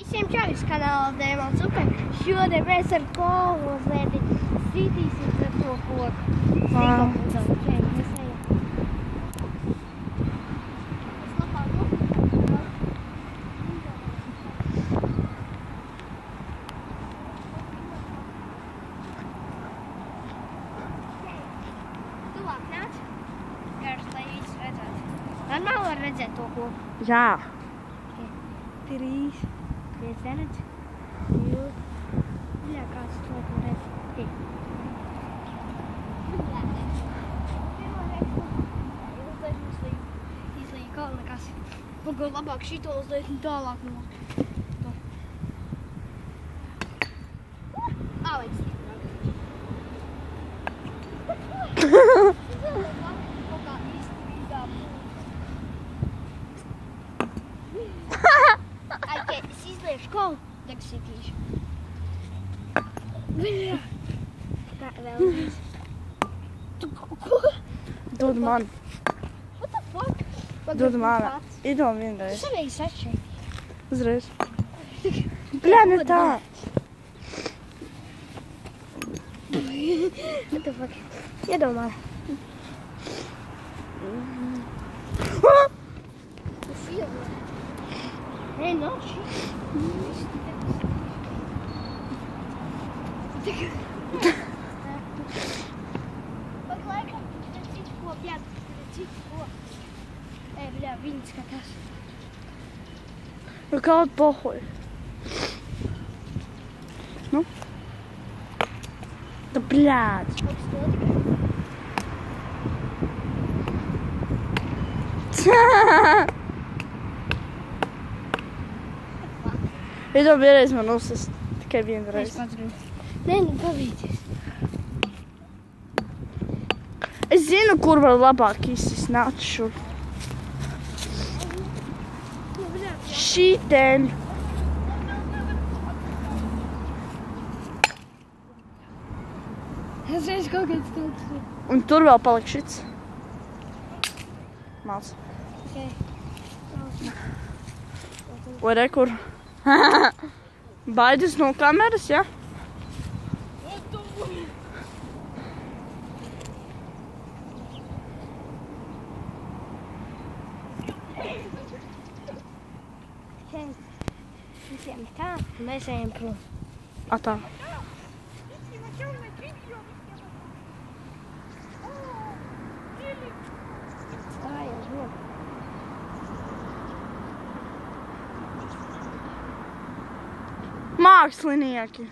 Visiem čau, kanāla Dēmons Upe. Šodien mēs ar Polu mazliet sitīsim ar to koku. Tuvāk nāc. Garš, lai visu redzētu. Normāli var redzēt to koku? Jā. 3, 5, 2, bļā, kāds to redz. Izlīja kaut nekas. Pagod labāk šito uzdēt un tālāk no. Alex. Es izliešu kaut, tagad sitīšu. Tā, vēlreiz. Ko? Dod man. What the fuck? Dod man. Idom vienreiz. Tu savīgi sašķi. Uzreiz. Bļā, ne tā. What the fuck? Iedomā. Tas iedomā. Ei, nav šī. Pat laikam, tad citu ko, bļā, citu ko. Ei, bļā, viņi skatās. Nu kaut pohuj. Nu. Da bļād. Idom vienreiz man uzsist. Tikai vienreiz. Es pats gribu. Nē, nu pavīties. Es zinu, kur var labāk izsist. Nāc šur. Šīten. Es reiz kaut kāds tāds. Un tur vēl paliek šits. Māc. Okay. Vai re, kur? Baidas no kameras, ja? Visiem tā, mēs ejam prom. Tā. Mākslinieki.